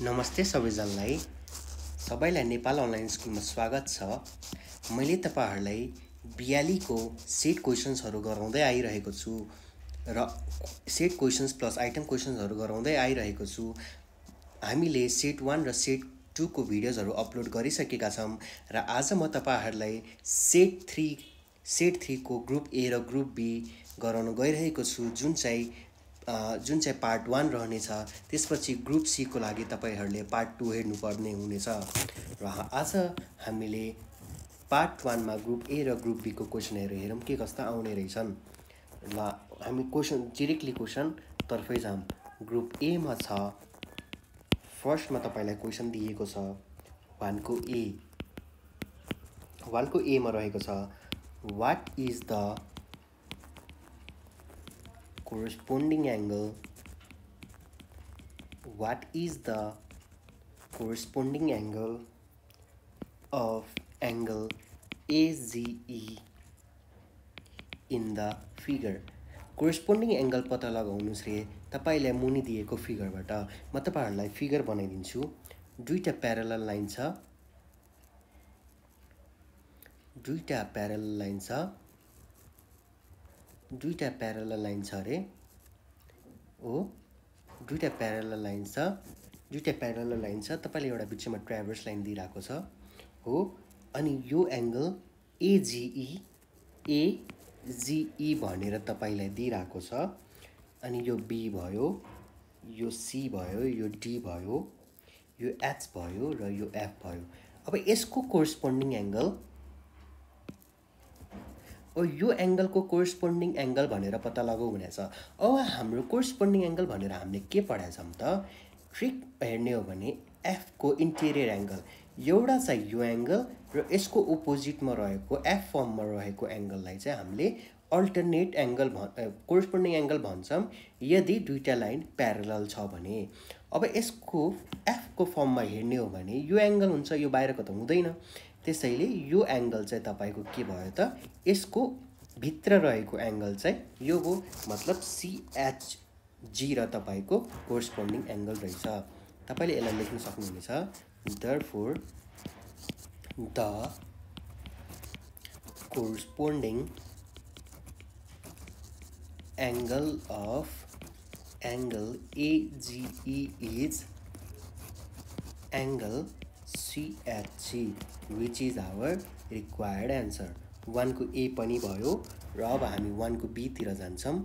नमस्ते सबैलाई नेपाल अनलाइन स्कुलमा स्वागत छ। मैले तपाईहरुलाई 42 को सेट क्वेशन्सहरु गराउँदै आइरहेको छु र सेट क्वेशन्स प्लस आइटम क्वेशन्सहरु गराउँदै आइरहेको छु। हामीले सेट 1 र सेट 2 को भिडियोजहरु अपलोड गरिसकेका छौं र आज म तपाईहरुलाई सेट 3 को ग्रुप ए र ग्रुप बी गराउन गइरहेको छु, जुन चाहिँ पार्ट 1 रहनेछ। त्यसपछि ग्रुप सी को लागि तपाईहरुले पार्ट 2 हेर्नुपर्ने हुनेछ र आज हामीले पार्ट 1 मा ग्रुप ए र ग्रुप बी को क्वेशनहरु हेरौं के कस्ता आउने रहेछन्। ल हामी डाइरेक्टली क्वेशन तर्फै जाम। ग्रुप ए मा छ, फर्स्ट मा तपाईलाई क्वेशन दिएको छ 1 को ए मा रहेको छ what is the corresponding angle of angle AGE in the figure। corresponding angle पत्ता लगाउनुस् रे तपाईलाई मुनि दिएको फिगरबाट। म तपाईहरुलाई फिगर बनाइदिन्छु। दुईटा प्यारलल लाइन छ रे। दुईटा प्यारलल लाइन छ। तपाईले एउटा बिचमा ट्राभर्स लाइन दिइराको छ हो। अनि यो एंगल AGE भनेर तपाईलाई दिइराको छ। अनि यो B भयो, यो C भयो, यो D भयो, यो H भयो र यो F भयो। अब यसको कोरेस्पोन्डिङ एंगल यो एंगल को कोरेस्पोन्डिङ एंगल भनेर पत्ता लगाऊ भनेछ। अब हाम्रो कोरेस्पोन्डिङ एंगल भनेर हामीले के पढाएछौं त? ट्रिक हेर्ने हो भने F को इन्टेरियर एंगल एउटा चाहिँ यो एंगल र यसको अपोजिट मा रहेको F फर्म मा रहेको एंगललाई चाहिँ हामीले अल्टरनेट एंगल कोरेस्पोन्डिङ एंगल भन्छौं यदि दुईटा लाइन प्यारलल छ भने। अब यसको F को फर्म मा हेर्ने हो भने यो एंगल हुन्छ, यो बाहिरको त हुँदैन। त्यसैले यो एंगल चाहिँ तपाईको के भयो त? यसको भित्र रहेको एंगल चाहिँ यो हो, मतलब CHG र तपाईको कोरेस्पोन्डिङ एंगल रहेछ। तपाईले यसलाई लेख्न सक्नुहुनेछ। therefore the corresponding angle of angle AGE is angle CHG, which is our required answer। 1 को A पनि भयो र अब हामी 1 को B तिर जान्छौं।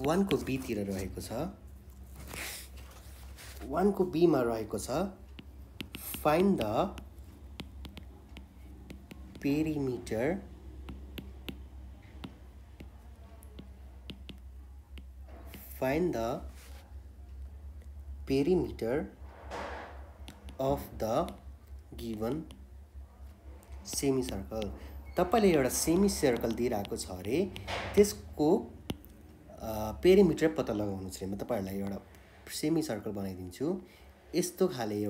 1 को B तिर रहेको छ। 1 को B मा रहेको छ find the perimeter of the given semicircle। तपाईले एउटा सेमी सर्कल दिइराको छ रे, त्यसको पेरिमिटर पत्ता लगाउनुस् रे। म तपाईहरुलाई एउटा सेमी सर्कल बनाइदिन्छु। यस्तो खाले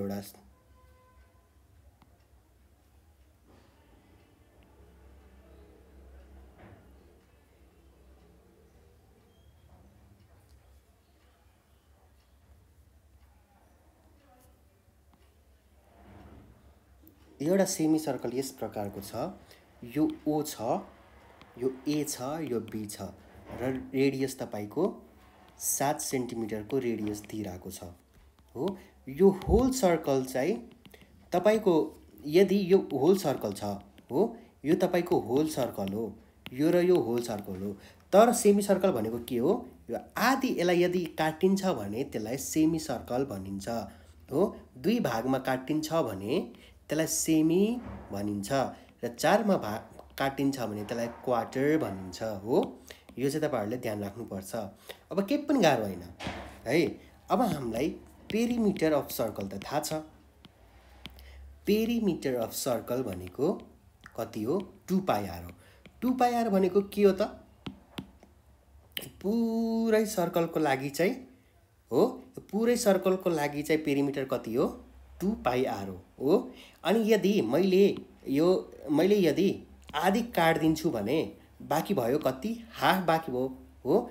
एउटा सेमी सर्कल यस प्रकारको छ। यो O छ, यो A छ, यो B छ र रेडियस तपाईको 7 सेन्टिमिटर को रेडियस दिइराको छ हो। यो होल सर्कल चाहिँ तपाईको यदि यो होल सर्कल छ हो, यो तपाईको होल सर्कल हो, यो र यो होल सर्कल हो। तर सेमी सर्कल भनेको के हो? यो आधी यसलाई यदि काटिन्छ भने त्यसलाई सेमी सर्कल भनिन्छ हो। दुई भागमा काटिन्छ भने त्यसलाई सेमी भनिन्छ र 4 मा काटिन्छ भने त्यसलाई क्वार्टर भनिन्छ हो। यो चाहिँ तपाईहरुले ध्यान राख्नु पर्छ। अब के पनि गाह्रो हैन है। अब हामीलाई पेरिमिटर अफ सर्कल त थाहा छ। पेरिमिटर अफ सर्कल भनेको कति हो? 2πr हो। 2πr भनेको के हो त? पुरै सर्कलको लागि चाहिँ हो, पुरै सर्कलको लागि चाहिँ पेरिमिटर कति हो? 2πr हो। अनि यदि मैले यदि आधी काट दिन्छु भने बाँकी भयो कति? हाफ बाँकी भयो हो।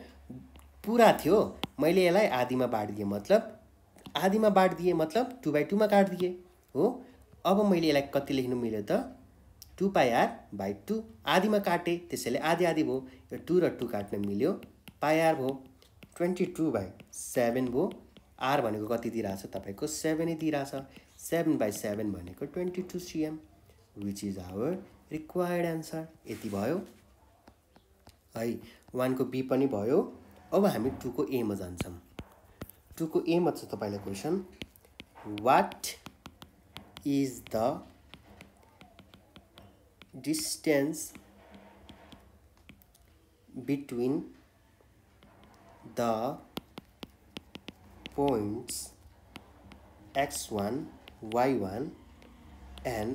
पूरा थियो, मैले यसलाई आधीमा बाँडिदिए, मतलब आधीमा बाँडिदिएँ मतलब 2/2 मा काटिदिएँ हो। अब मैले यसलाई कति लेख्नु मिल्यो त 2πr/2 आधीमा काटेँ त्यसैले आधी आधी भयो। यो 2 र 2 काट्न मिल्यो πr भयो। 22/7 भयो। r भनेको कति दिइरहेछ तपाईको 7 नै दिइरहेछ। 7/7 भनेको 22 cm which is our required answer। यति भयो है। 1 को b पनि भयो। अब हामी 2 को a मा जान्छौं। 2 को a मा छ तपाईलाई question what is the distance between the points x1 y1 and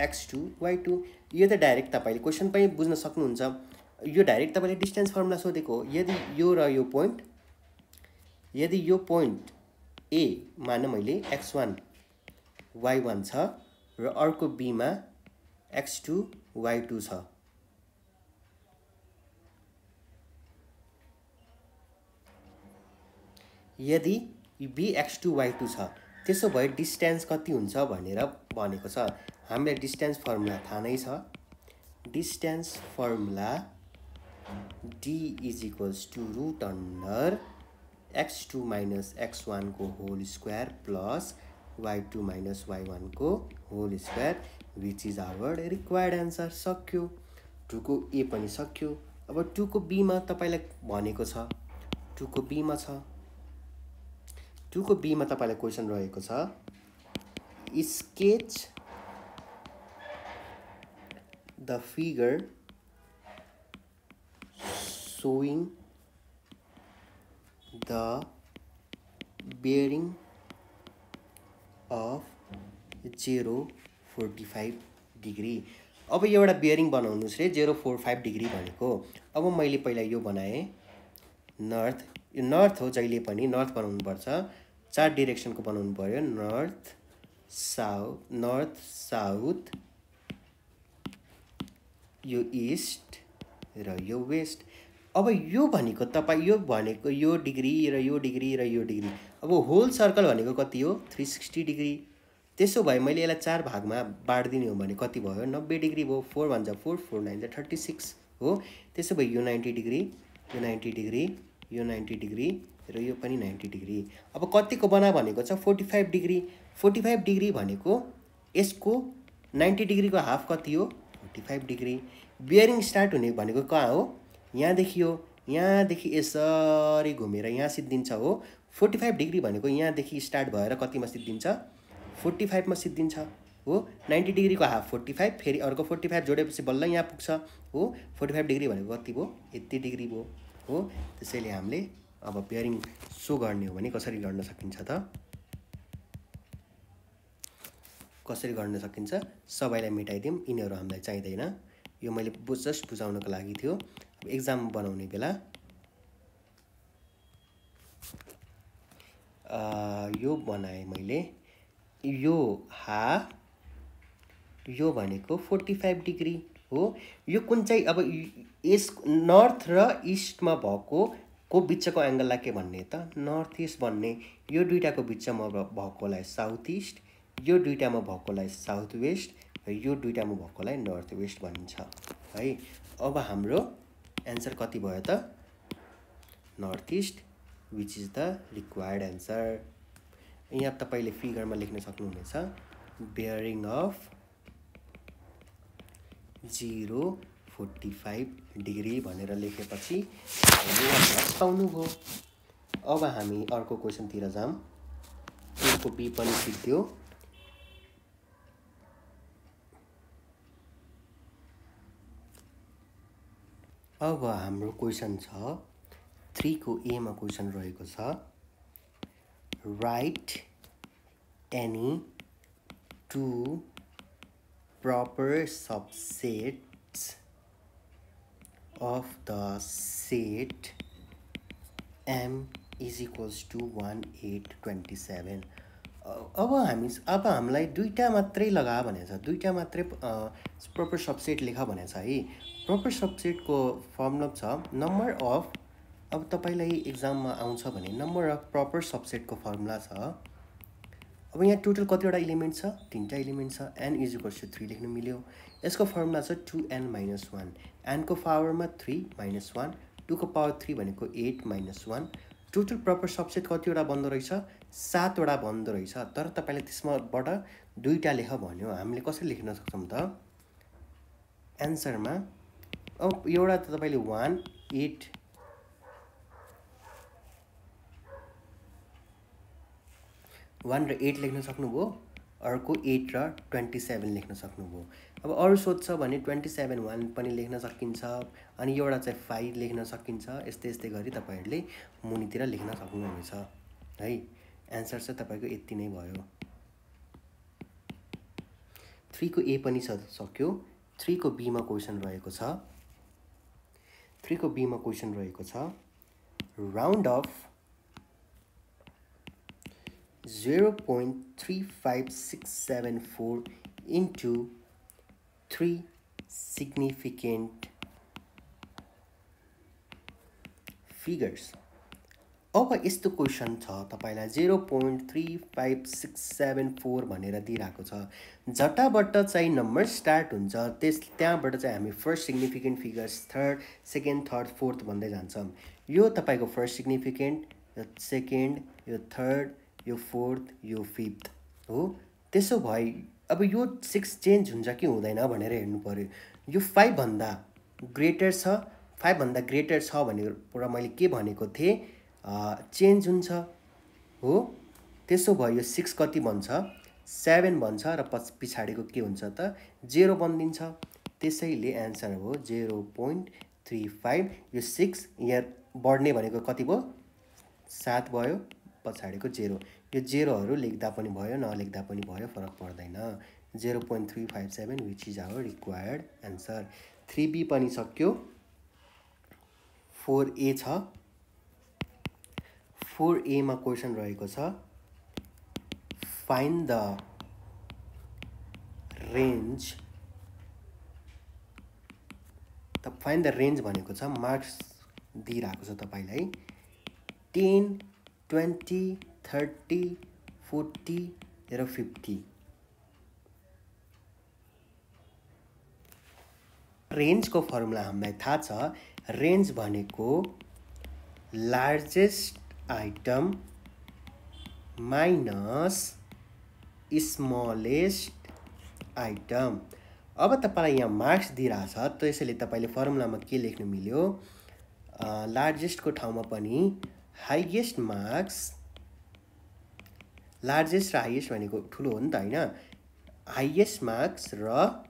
x2 y2। यो त डाइरेक्ट तपाईले क्वेशन पनि बुझ्न सक्नुहुन्छ। यो डाइरेक्ट तपाईले डिस्टेन्स फर्मुला सोधेको। यदि यो र यो पोइन्ट, यदि यो पोइन्ट a मान मैले x1 y1 छ र अर्को b मा x2 y2 छ। यदि b x2 y2 छ त्यसो भए डिस्टेन्स कति हुन्छ भनेर भनेको छ। हामीलाई डिस्टेन्स फर्मुला थाहा नै छ। Distance formula d √under x2 minus x1 को whole square plus y2 minus y1 को whole square which is our required answer। सक्यो। 2 को a पनि सक्यो। अब 2 को b मा तपाईलाई भनेको छ। 2 को b मा छ। 2 को b मा तपाईलाई क्वेशन रहेको छ sketch the figure showing the bearing of 0.45 degree। अब एउटा बेयरिङ बनाउनुस् रे 0.45 डिग्री भनेको। अब मैले पहिला यो बनाएँ नर्थ। यो नर्थ हो, जहिले पनि नर्थ बनाउनु पर्छ। 4 डाइरेक्सनको बनाउनु पर्यो। नर्थ साउथ यो ईस्ट र यो वेस्ट। अब यो भनेको तपाई यो भनेको यो डिग्री र यो डिग्री र यो डिग्री। अब होल सर्कल भनेको कति हो 360 डिग्री। त्यसो भए मैले यसलाई 4 भागमा बाँड्दिने हो भने कति भयो 90 डिग्री भयो। 4 1 4 4 9 36 हो। त्यसो भए यो 90 डिग्री, यो 90 डिग्री, यो 90 डिग्री र यो पनि 90 डिग्री। अब कतिको बना भनेको छ 45 डिग्री। 45 डिग्री भनेको यसको 90 डिग्री को हाफ कति हो 45 डिग्री। बियरिङ स्टार्ट हुने भनेको कहाँ हो यहाँ देखि हो। यहाँ देखि यसरी घुमेर यहाँ सिद्धिन्छ हो। 45 डिग्री भनेको यहाँ देखि स्टार्ट भएर कतिमा सिद्धिन्छ 45 मा सिद्धिन्छ हो। 90 डिग्री को हाफ 45 फेरि अर्को 45 जोडेपछि बल्ल यहाँ पुग्छ हो। 45 डिग्री भनेको कति भयो यति डिग्री भयो हो। त्यसैले हामीले अब बियरिङ सो गर्ने हो भने कसरी गर्न सकिन्छ त, कसरी गर्न सकिन्छ सबैलाई मेटाइदिउँ। यिनीहरू हामीलाई चाहिँदैन। यो मैले जस्ट बुझाउनको लागि थियो। एक्जाम बनाउने बेला यो बनाएँ मैले। यो हाफ, यो भनेको 45 डिग्री हो। यो कुन चाहिँ अब यस नर्थ र इस्टमा भएको को बिचको एंगललाई के भन्ने त नर्थ इस्ट भन्ने। यो दुईटाको बिचमा भएकोलाई साउथ इस्ट, यो दुईटामा भएकोलाई साउथ वेस्ट र यो दुईटामा भएकोलाई नर्थ वेस्ट भनिन्छ है। अब हाम्रो आन्सर कति भयो त north east which is the required answer। यहाँ तपाईले फिगरमा लेख्न सक्नुहुनेछ bearing of 0.45 डिग्री भनेर लेखेपछि पाउनुभयो। अब हामी अर्को क्वेशनतिर जाम। यसको बी पनि सिद्धियो। अब हाम्रो क्वेशन छ 3 को ए मा क्वेशन रहेको छ right any two proper subsets of the set M is equals to 1 8 27। अब हामीलाई दुईटा मात्रै लगा भनेछ। दुईटा मात्रै प्रपर सबसेट लेखा भनेछ है। प्रपर सबसेट को फर्मुला छ नम्बर अफ। अब तपाईलाई एक्जाममा आउँछ भने नम्बर अफ प्रपर सबसेट को फर्मुला छ अब यहाँ टोटल कतिवटा इलिमेन्ट छ, 3टा इलिमेन्ट छ। n = 3 लेख्न मिल्यो। यसको फर्मुला छ 2n-1, n को पावरमा 3 - 1, 2 को पावर 3 भनेको 8 - 1। टोटल प्रपर सबसेट कतिवटा बन्दो रहेछ, 7वटा बन्दो रहेछ। तर तपाईले त्यसमाबाट 2टा लेख भन्यो, हामीले कसरी लेख्न सक्छौं त एन्सरमा। अब एउटा त तपाईले 1 8 1 र 8 लेख्न सक्नुभयो, अर्को 8 र 27 लेख्न सक्नुभयो। अब अरु सोध्छ भने 27 1 पनि लेख्न सकिन्छ, अनि एउटा चाहिँ 5 लेख्न सकिन्छ। यस्तै यस्तै गरी तपाईहरुले मुनितिर लेख्न सक्नुहुनेछ है। एन्सर चाहिँ तपाईको यति नै भयो। 3 को ए पनि सक्यो। 3 को बी मा क्वेशन रहेको छ। 3 को बी मा क्वेशन रहेको छ, round of 0.35674 into 3 significant figures। अब यस्तो क्वेशन छ तपाईलाई 0.35674 भनेर दिइराको छ। जटाबाट चाहिँ नम्बर स्टार्ट हुन्छ, त्यहाँबाट चाहिँ हामी first significant figures, third, second, third, fourth भन्दै जान्छौं। यो तपाईको फर्स्ट सिग्निफिकेन्ट, यो सेकेन्ड, यो थर्ड, यो फोर्थ, यो फिफ्थ हो। त्यसो भए अब यो 6 चेन्ज हुन्छ कि हुँदैन भनेर हेर्नु पर्यो। यो 5 भन्दा ग्रेटर छ, 5 भन्दा ग्रेटर छ भनेर पुरा मैले के भनेको थिए, चेन्ज हुन्छ हो। त्यसो भए यो 6 कति बन्छ, 7 बन्छ र पछाडीको के हुन्छ त 0 बनिन्छ। त्यसैले एन्सर हो 0.35। यो 6 यहाँ बढ्ने भनेको कति भयो, 7 भयो, पछाडीको 0। यो 0हरु लेख्दा पनि भयो, नलेख्दा पनि भयो, फरक पर्दैन। 0.357 which is our required answer। 3b पनि सक्यो। 4a छ। 4a मा क्वेशन रहेको छ, find the range। त find the range भनेको छ मार्क्स दिइराको छ तपाईलाई 10 20 30 40 र 50। रेन्ज को फर्मुला हामीलाई थाहा छ। रेन्ज भनेको largest item minus smallest item. अब तपाईलाई यहाँ मार्क्स दिइराछ, त्यसैले तपाईले फर्मुलामा के लेख्न मिल्यो, लार्जेस्ट को ठाउँमा पनि हाईएस्ट मार्क्स, लार्जेस्ट र हाईएस्ट भनेको ठुलो हो नि त हैन, हाईएस्ट मार्क्स र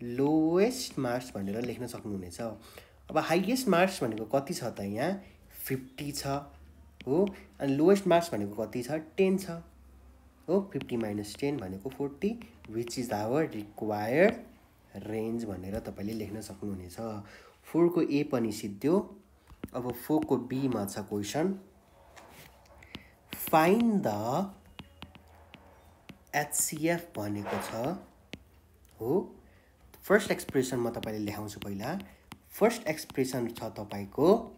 लोएस्ट मार्क्स भनेर लेख्न सक्नुहुनेछ। अब हाईएस्ट मार्क्स भनेको कति छ त यहाँ 50 छ हो, अनि लोएस्ट मार्क्स भनेको कति छ 10 छ हो। 50 - 10 भनेको 40 which is our required range भनेर तपाईले लेख्न सक्नुहुनेछ। 4 को ए पनि सिद्ध्यो। अब 4 को बी मा छ क्वेशन, find the HCF भनेको छ हो। फर्स्ट एक्सप्रेसन म तपाईले लेखाउँछु पहिला। फर्स्ट एक्सप्रेसन छ तपाईको,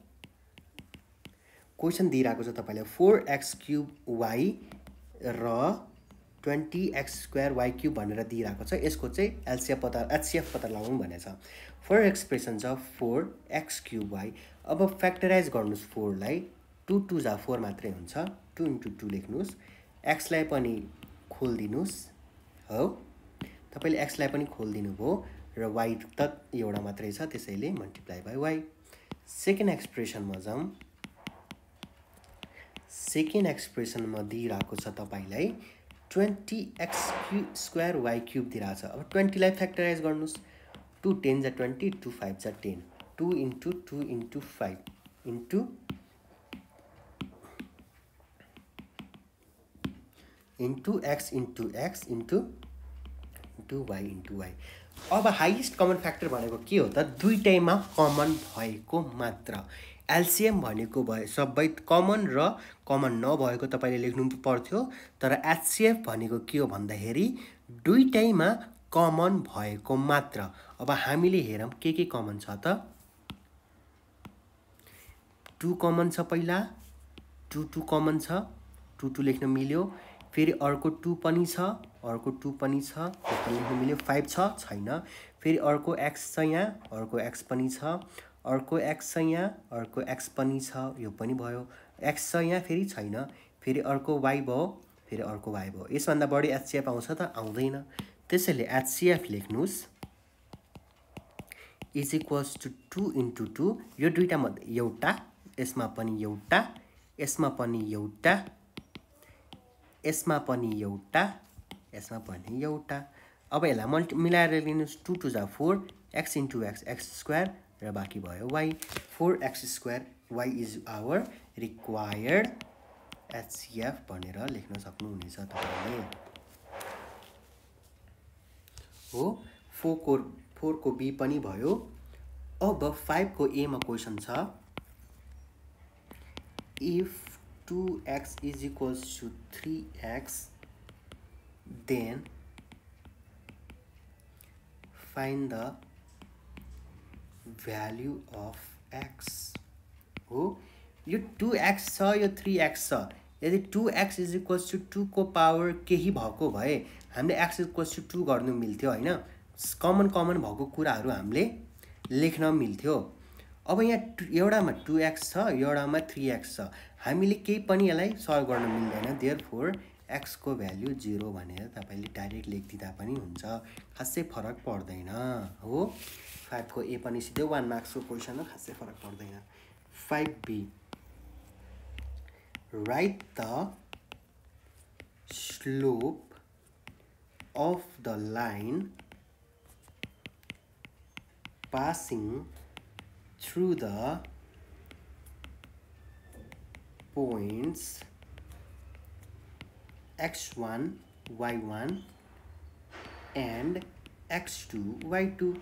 क्वेशन दिइराको छ तपाईलाई 4x³ र 20x² भनेर दिइराको छ। यसको चाहिँ HCF पत्ता लगाउनु भनेछ। फर्स्ट एक्सप्रेसन छ 4x³। अब फ्याक्टराइज गर्नुस् 4 लाई, 2 2 जा 4 मात्रै हुन्छ, 2 × 2 लेख्नुस्। x लाई पनि खोल्दिनुस् हो, तपाईले x लाई पनि खोल्दिनु भो र y त एउटा मात्रै छ, त्यसैले मल्टिप्लाई बाइ y। सेकेन्ड एक्सप्रेसनमा जाउँ। सेकेन्ड एक्सप्रेसनमा दिइराको छ तपाईलाई 20x² दिइराछ। अब 20 लाई फ्याक्टराइज गर्नुस्, 2 10 जा 20, 2 5 जा 10, 2 × 2 × 5 into x into x into y into y। अब हाईएस्ट कमन फ्याक्टर भनेको के हो त, दुईटैमा कमन भएको मात्र। एलसीएम भनेको भयो सबै कमन र कमन नभएको तपाईले लेख्नु पर्थ्यो, तर एचसीएफ भनेको के हो भन्दाखेरि दुईटैमा कमन भएको मात्र। अब हामीले हेरौं के कमन छ त, 2 कमन छ पहिला, 2 2 कमन छ, 2 2 लेख्न मिल्यो। फेरि अर्को 2 पनि छ, अर्को 2 पनि छ, यो पनि लेख्न मिल्यो। 5 छ छैन। फेरि अर्को x छ यहाँ, अर्को x पनि छ, अर्को x छ यहाँ, अर्को x पनि छ, यो पनि भयो। x छ यहाँ फेरि छैन। फेरि अर्को y भयो, फेरि अर्को y भयो। यसभन्दा बढी HCF आउँछ त? आउँदैन। त्यसैले HCF लेख्नुस् इज इक्वल्स टु 2 × 2, यो दुईटा मध्ये एउटा, यसमा पनि एउटा, यसमा पनि एउटा, यसमा पनि एउटा, यसमा पनि एउटा। अब यसलाई मिलाएर लिनुस्। 2 2 जा 4, x × x x² र बाँकी भयो y। 4x² y is our required HCF भनेर लेख्न सक्नुहुनेछ तपाईले। हो 4 को b पनि भयो। अब 5 को a मा क्वेशन छ, if 2x is equals to 3x then find the value of x। हो यो 2x छ, यो 3x छ। यदि 2x is equals to 2 को पावर केही भएको भए हामीले x is equals to 2 गर्नु मिल्थ्यो हैन। कमन भएको कुराहरू हामीले लेख्न मिल्थ्यो। अब यहाँ एउटामा 2x छ, एउटामा 3x छ। हामीले केही पनि यसलाई सल्भ गर्न मिल्दैन। देयरफोर x को भ्यालु 0 भनेर तपाईले डाइरेक्ट लेखिदिँदा पनि हुन्छ, खासै फरक पर्दैन। हो 5 को a पनि सिधै 1 मार्क्स को क्वेशन हो, खासै फरक पर्दैन। 5b write the slope of the line passing through the points x1 y1 and x2 y2।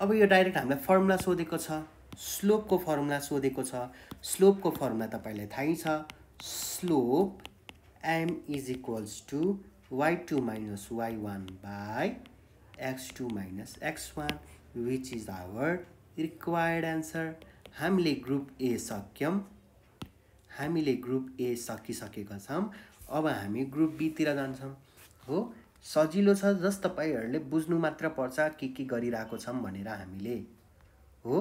अब यो डाइरेक्ट हामीलाई फर्मुला सोधेको छ, स्लोप को फर्मुला सोधेको छ। स्लोप को फर्मुला तपाईलाई थाहै छ, slope m is equals to y2 minus y1 by x2 minus x1 which is our required answer। हामीले ग्रुप A सक्यौं, हामीले ग्रुप A सकिसकेका छौं। अब हामी ग्रुप B तिर जान्छौं। हो सजिलो छ, जस तपाईहरुले बुझ्नु मात्र पर्छ के गरिराको छौं भनेर हामीले। हो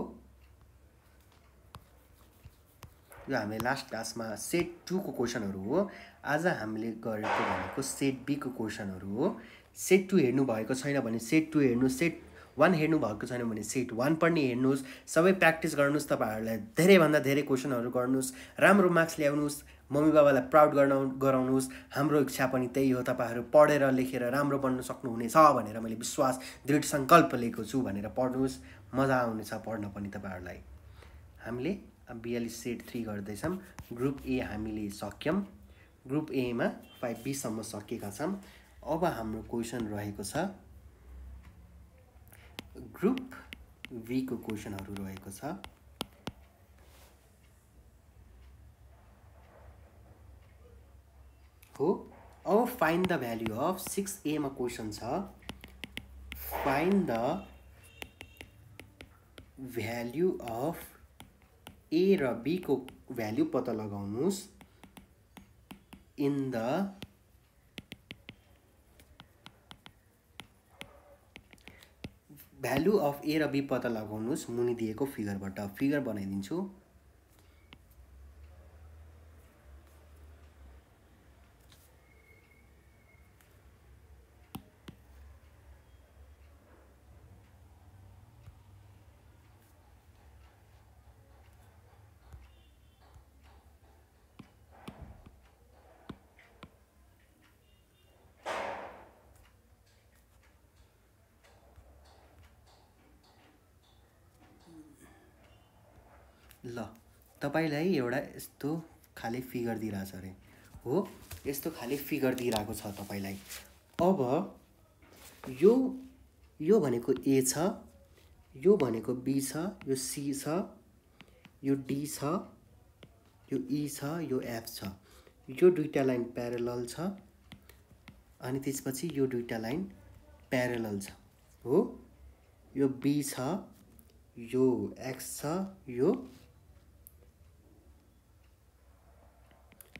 यो हामीले लास्ट क्लासमा सेट 2 को क्वेशनहरु हो। आज हामीले गरेको भनेको सेट B को क्वेशनहरु हो। सेट 2 हेर्नु भएको छैन भने सेट 2 हेर्नु, सेट 1 हेर्नु भएको छैन भने सेट 1 पनि हेर्नुस्। सबै प्र्याक्टिस गर्नुस्, तपाईहरुलाई धेरै भन्दा धेरै क्वेशनहरु गर्नुस्, राम्रो मार्क्स ल्याउनुस्, मम्मी बाबालाई प्राउड गराउनुस्। हाम्रो इच्छा पनि त्यही हो, तपाईहरु पढेर लेखेर राम्रो बन्न सक्नुहुनेछ भनेर मैले विश्वास दृढ संकल्प लिएको छु भनेर पढ्नुस्, मजा आउनेछ पढ्न पनि तपाईहरुलाई। हामीले 42 सेट 3 गर्दै छौं। ग्रुप A हामीले सक्यौं। ग्रुप A मा 5B सम्म सकेका छौं। अब हाम्रो क्वेशन रहेको छ ग्रुप V को क्वेशनहरु रहेको छ। हो अब find the value of 6A मा क्वेशन छ, find the value of A र B को भ्यालु पत्ता लगाउनुस् in the value of A र B पत्ता लगाउनुस् मुनि दिएको फिगरबाट। फिगर बनाइदिन्छु। ल तपाईलाई एउटा यस्तो खाली फिगर दिइराछ रे। हो यस्तो खाली फिगर दिइराको छ तपाईलाई। अब यो भनेको A छ, यो भनेको B छ, यो C छ, यो D छ, यो E छ, यो F छ। यो दुईटा लाइन प्यारलल छ अनि त्यसपछि यो दुईटा लाइन प्यारलल छ। हो यो B छ, यो X छ, यो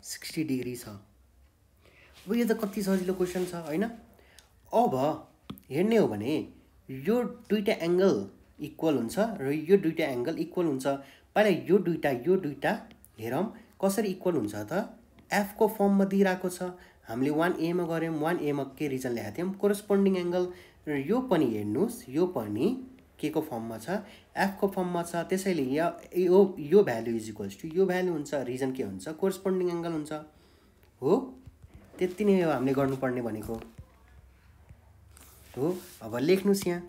60 डिग्री छ। अब यो त कति सजिलो क्वेसन छ हैन। अब हेर्ने हो भने यो दुईटा एंगल इक्वल हुन्छ र यो दुईटा एंगल इक्वल हुन्छ। पहिला यो दुईटा हेरौँ कसरी इक्वल हुन्छ त। एफ को फर्ममा दिइराको छ, हामीले 1a मा गर्यौं, 1a मा के रिजन ल्याएको थियौं कोरेस्पोन्डिङ एंगल, र यो पनि हेर्नुस् यो पनि के को फर्ममा छ, एफ को फर्ममा छ। त्यसैले यो भ्यालु इज इक्वल्स टु यो भ्यालु हुन्छ। रिजन के हुन्छ, कोरेस्पोन्डिङ एंगल हुन्छ हो। त्यति नै हो हामीले गर्नुपर्ने भनेको हो। अब लेख्नुस् यहाँ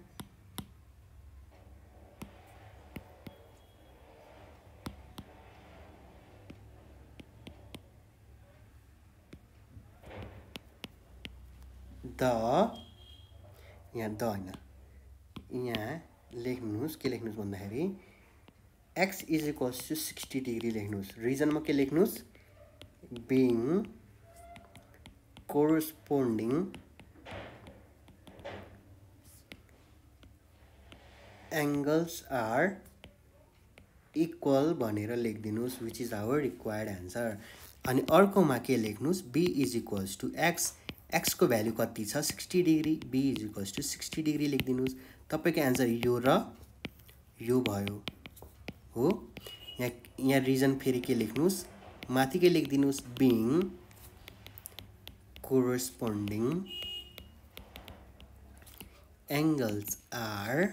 यहाँ द हैन, यहाँ लेख्नुस् के लेख्नुस् भन्दाखेरि x is equals to 60 degree लेख्नुस्। रिजनमा के लेख्नुस्, being corresponding angles are equal भनेर लेखिदिनुस्, which is our required answer. अनि अर्कोमा के लेख्नुस्, b is equals to x, x को भ्यालु कति छ 60 degree, b is equals to 60 degree लेखिदिनुस्। तपाईको एन्सर यो र यो भयो हो। यहाँ रिजन फेरि के लेख्नुस्, माथि के लेखिदिनुस्, being corresponding angles are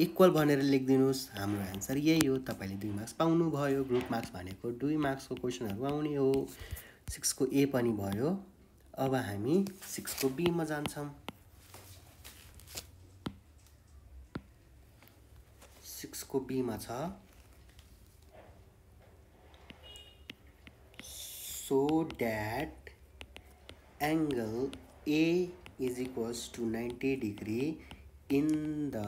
equal भनेर लेखिदिनुस्। हाम्रो एन्सर यही हो। तपाईले 2 मार्क्स पाउनु भयो। ग्रुप मार्क्स भनेको 2 मार्क्स को क्वेशनहरु आउने हो। 6 को ए पनि भयो। अब हामी 6 को बी मा जान्छौं। 6 को बी मा छ, so that angle A is equals to 90 degree in the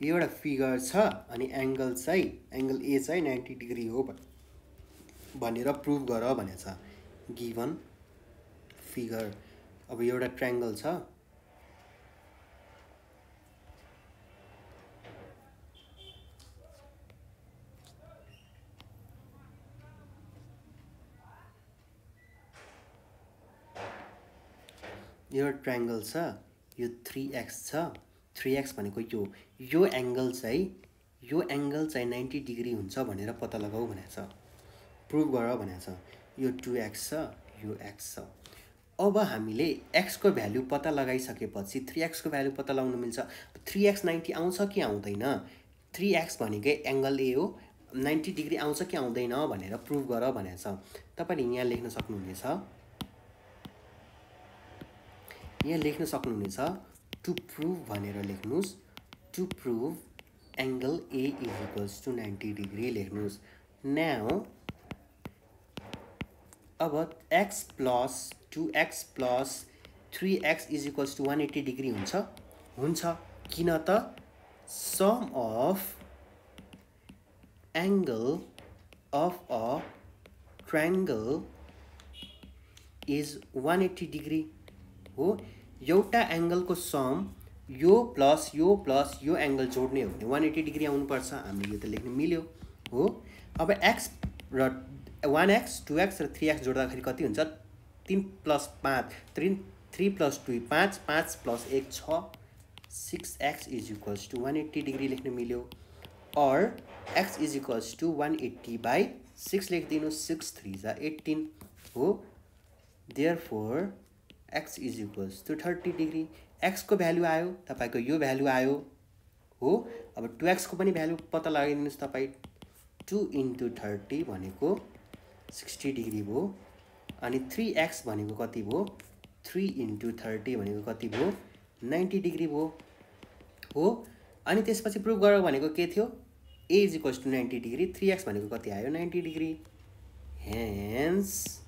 एउटा फिगर छ अनि एंगल A चाहिँ 90 डिग्री हो भनेर प्रुभ गर भनेछ। गिवन फिगर, अब एउटा ट्रायंगल छ, यो ट्रायंगल छ, यो 3x छ। 3x भनेको यो एंगल चाहिँ 90 डिग्री हुन्छ भनेर पत्ता लगाऊ भनेछ, प्रुभ गर भनेछ। यो 2x छ, यो x छ। अब हामीले x को भ्यालु पत्ता लगाइसकेपछि 3x को भ्यालु पत्ता लगाउन मिल्छ। 3x 90 आउँछ कि आउँदैन, 3x भनेकै एंगल A हो, 90 डिग्री आउँछ कि आउँदैन भनेर प्रुभ गर भनेछ। तपाईले यहाँ लेख्न सक्नुहुनेछ, यहाँ लेख्न सक्नुहुनेछ टु प्रुभ भनेर लेख्नुस्। To prove angle A is equals to 90 degree लेख्नुस्। नाउ अब x plus 2x plus 3x is equals to 180 degree हुन्छ। किन त sum of angle of a triangle is 180 degree हो। एउटा एंगल को सम यो प्लस यो एंगल जोड्ने हो भने 180 डिग्री आउनु पर्छ। हामीले यो त लेख्न मिल्यो हो। अब x र 1x 2x र 3x जोड्दाखेरि कति हुन्छ, 3 plus 5 3 plus 2 5 5 plus 1 6 6x is equals to 180 degree लेख्न मिल्यो। और x इज इक्वल्स टु 180/6 लेखिदिनु, 6 3 जा 18 हो। Therefore x is equals to 30 degree. x को भ्यालु आयो, तपाईको यो भ्यालु आयो हो। अब 2x को पनि भ्यालु पत्ता लगाइदिनुस् तपाई। 2 × 30 भनेको 60 डिग्री भयो। अनि 3x भनेको कति भयो, 3 × 30 भनेको कति भयो, 90 डिग्री भयो हो। अनि त्यसपछि प्रुभ गर भनेको के थियो, a is equals to 90 degree, 3x भनेको कति आयो, 90 degree. Hence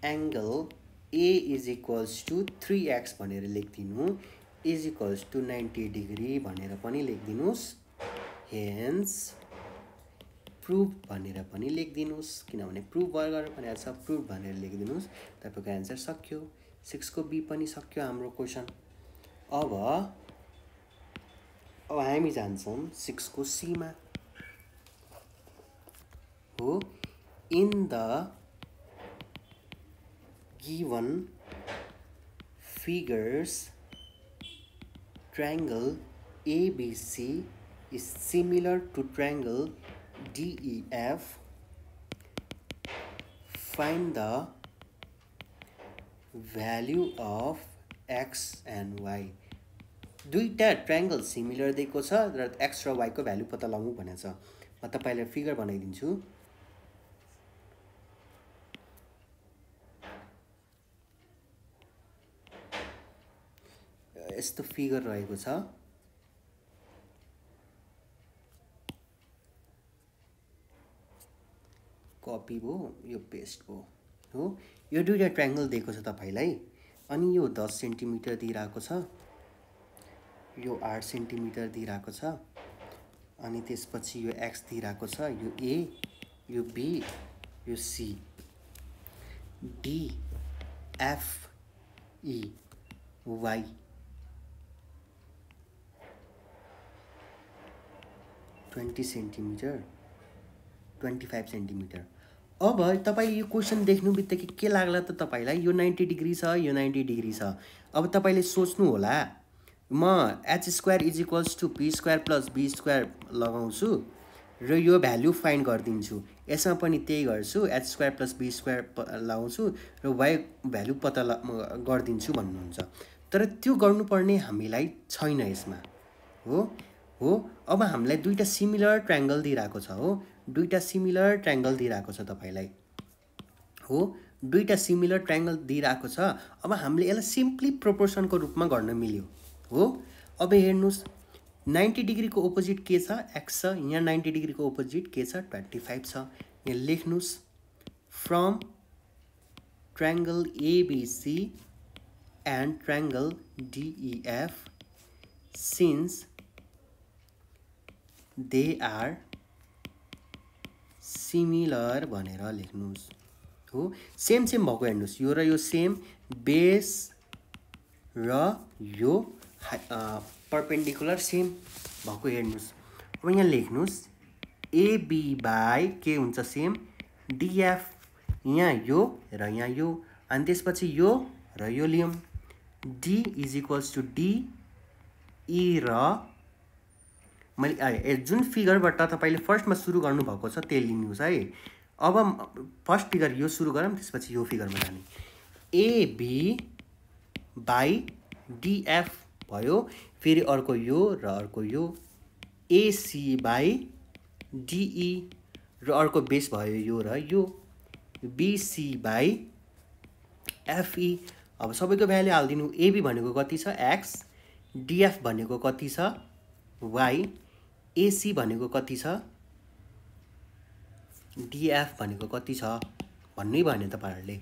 angle A is equals to 3x भनेर लेखिदिनु, इज इक्वल्स टु 90 डिग्री भनेर पनि लेखिदिनुस्। हेन्स प्रुभ भनेर पनि लेखिदिनुस्, किनभने प्रुभ गर भनेर छ, प्रुभ भनेर लेखिदिनुस्। तपाईको एन्सर सक्यो। 6 को बी पनि सक्यो हाम्रो क्वेशन। अब हामी जान्छौं 6 को सी मा हो। In the given figures triangle ABC is similar to triangle DEF, find the value of x and y. दुईटा ट्रायंगल सिमिलर दिएको छ र x र y को भ्यालु पत्ता लगाउनु भनेको छ। म तपाईलाई फिगर बनाइदिन्छु। यस्तो फिगर रहेको छ। कपी भो, यो पेस्ट भो हो। यो दुईटा ट्रायंगल दिएको छ तपाईलाई। अनि यो 10 सेन्टिमिटर दिइराको छ, यो 8 सेन्टिमिटर दिइराको छ। अनि त्यसपछि यो x दिइराको छ, यो a, यो b, यो c, d, f, e, y। Twenty centimetre, 25 centimetre. अब तपाईले यो क्वेशन देख्नु बित्तिकै के लाग्ला त तपाईलाई? यो 90 डिग्री छ, यो 90 डिग्री छ। अब तपाईले सोच्नु होला म h² = p² + b² लगाउँछु र यो भ्यालु फाइन्ड गर्दिन्छु। यसमा पनि त्यही गर्छु, h² + b² लगाउँछु र y भ्यालु पत्ता गर्दिन्छु भन्नुहुन्छ। तर त्यो गर्नुपर्ने हामीलाई छैन यसमा। हो अब हामीलाई दुईटा सिमिलर ट्रायंगल दिइराको छ। हो दुईटा सिमिलर ट्रायंगल दिइराको छ तपाईलाई। हो दुईटा सिमिलर ट्रायंगल दिइराको छ। अब हामीले यसलाई सिम्पली प्रोपोर्सनको रूपमा गर्न मिल्यो। हो अब हेर्नुस् 90 डिग्री को अपोजिट के छ? x छ। यहाँ 90 डिग्री को अपोजिट के छ? 25 छ। यहाँ लेख्नुस् from triangle ABC and triangle DEF since they are similar भनेर लेख्नुस्। हो सेम भएको हेर्नुस्, यो र यो सेम, बेस र यो परपेंडिकुलर सेम भएको हेर्नुस्। अब यहाँ लेख्नुस् AB बाई के हुन्छ? सेम, DF यहाँ यो र यहाँ यो, अनि त्यसपछि यो र यो लियौं, D = D, E र मैले जुन फिगरबाट तपाईले फर्स्टमा सुरु गर्नु भएको छ त्यही लिनुस् है। अब फर्स्ट फिगर यो सुरु गरौँ, त्यसपछि यो फिगरमा जाने। AB बाई DF भयो, फेरि अर्को यो र अर्को यो, AC बाई DE र अर्को बेस भयो यो र यो, BC बाई FE। अब सबैको भ्यालु हाल्दिनु। AB भनेको कति छ? x, DF भनेको कति छ? y, AC भनेको कति छ? DF भनेको कति छ भन्नै भने तपाईहरुले।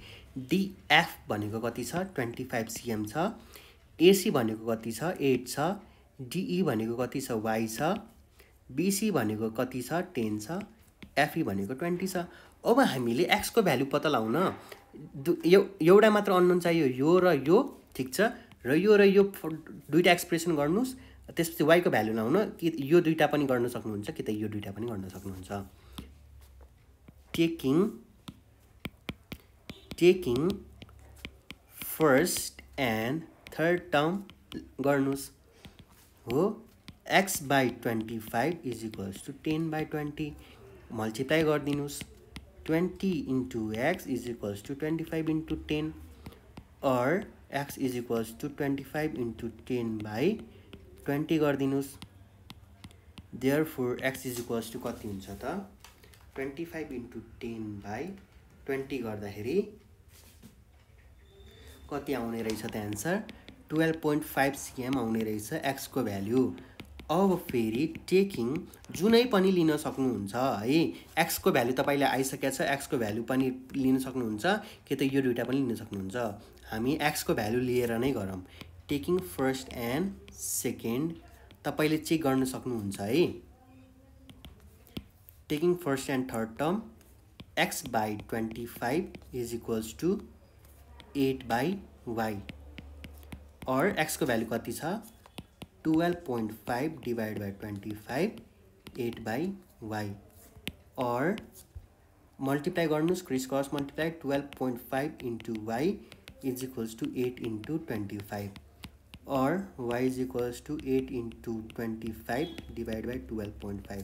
DF भनेको कति छ? 25 cm छ। AC भनेको कति छ? 8 छ। DE भनेको कति छ? y छ। BC भनेको कति छ? 10 छ। FE भनेको 20 छ। अब हामीले x को भ्यालु पत्ता लगाउन एउटा मात्र अननोन चाहियो, यो र यो, ठीक छ। र यो दुईटा एक्सप्रेसन गर्नुस्, त्यसपछि y को भ्यालु लगाउन कि यो दुईटा पनि गर्न सक्नुहुन्छ कि त यो दुईटा पनि गर्न सक्नुहुन्छ। Taking first and third term गर्नुस्। हो x/25 = 10/20 multiply गर्दिनुस्। 20 × x = 25 × 10 or x = 25 × 10/20 गर्दिनुस्। Therefore x = कति हुन्छ त? 25 × 10/20 गर्दाखेरि कति आउने रहेछ त आन्सर? 12.5 cm आउने रहेछ x को भ्यालु। अब फेरि टेकिङ जुनै पनि लिन सक्नुहुन्छ है। x को भ्यालु तपाईले आइसकेको छ, x को भ्यालु पनि लिन सक्नुहुन्छ कि त यो दुईटा पनि लिन सक्नुहुन्छ। हामी x को भ्यालु लिएर नै गरौँ। टेकिङ फर्स्ट एन्ड सेकेन्ड तपाईले चेक गर्न सक्नुहुन्छ है। Taking first and third term x/25 = 8/y और x को भ्यालु कति छ? 12.5 / 25 8/y और मल्टिप्लाई गर्नुस् criss cross multiply 12.5 into Y is equals to 8 into 25 or y is equals to 8 into 25 divided by 12.5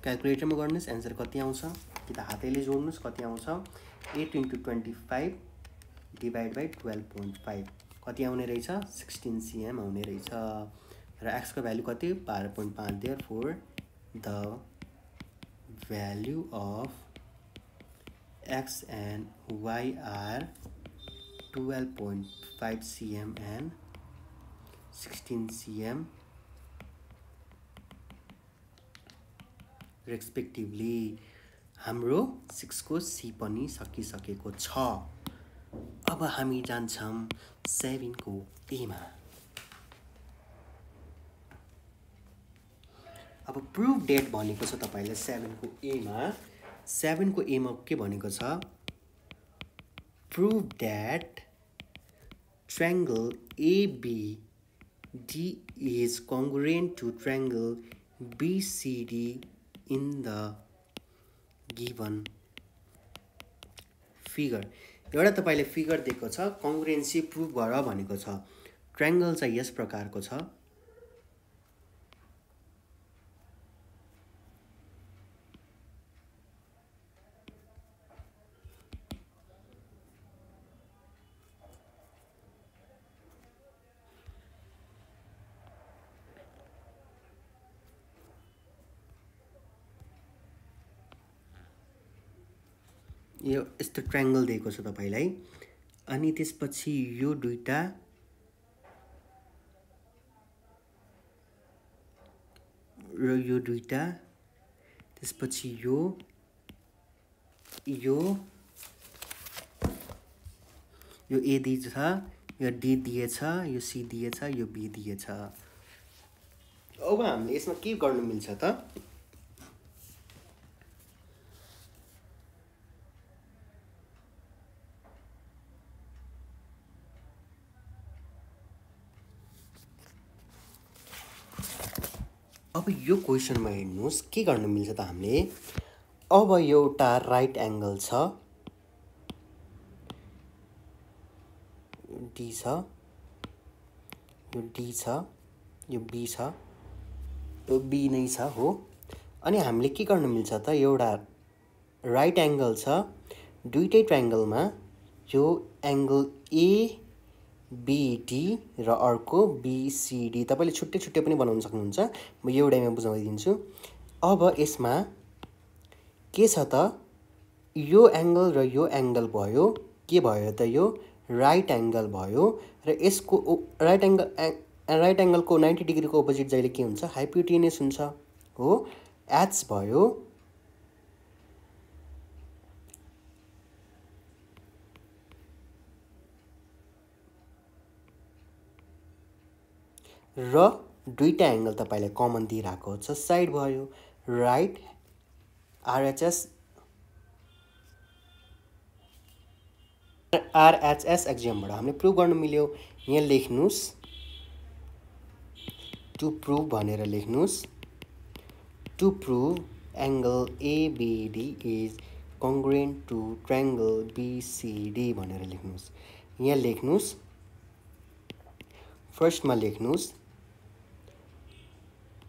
क्यालकुलेटरमा गर्नुस् एन्सर कति आउँछ कि त हातैले जोड्नुस् कति आउँछ 8 into 25 divided by 12.5 कति आउने रहेछ 16 cm आउने रहेछ र x को भ्यालु कति 12.5 therefore the value of x and y are 12.5 cm and 16 cm respectively हाम्रो 6 को C पनि सकिसकेको छ अब हामी जान्छौं 7 को A मा अब प्रुफ डेट भनेको छ तपाईलाई 7 को A मा 7 को A मा के भनेको छ proof that triangle ABD is congruent to triangle BCD in the given figure एउटा तपाईले फिगर दिएको छ कङ्ग्रुएन्सी प्रुफ गर भनेको छ ट्रायंगल चाहिँ यस प्रकारको छ यो यस्तो ट्रायंगल दिएको छ तपाईलाई अनि त्यसपछि यो दुईटा र यो दुईटा त्यसपछि यो A दिएछ यो D दिएछ यो C दिएछ यो B दिएछ अब हामीले यसमा के गर्न मिल्छ त अब यो क्वेशनमा हेर्नुस् के गर्न मिल्छ त हामीले अब एउटा राइट एंगल छ D छ यो D छ यो B छ यो B नै छ हो अनि हामीले के गर्न मिल्छ त एउटा राइट एंगल छ दुईटै ट्रायंगलमा यो एंगल ABD र अर्को BCD तपाईले छुट्टै छुट्टै पनि बनाउन सक्नुहुन्छ म एउटैमा बुझाइदिन्छु अब यसमा के छ त यो एंगल र यो एंगल भयो के भयो त यो राइट एंगल भयो र यसको राइट एंगल को 90 डिग्री को अपोजिट जहिले के हुन्छ हाइपोटेन्युस हुन्छ हो H भयो र दुईटा एंगल तपाईलाई कमन दिइराको छ साइड भयो राइट RHS एक्जियम बाट हामीले प्रुभ गर्न मिल्यो यहाँ लेख्नुस् टु प्रुभ भनेर लेख्नुस् to prove angle ABD is congruent to triangle BCD भनेर लेख्नुस् यहाँ लेख्नुस् फर्स्ट मा लेख्नुस्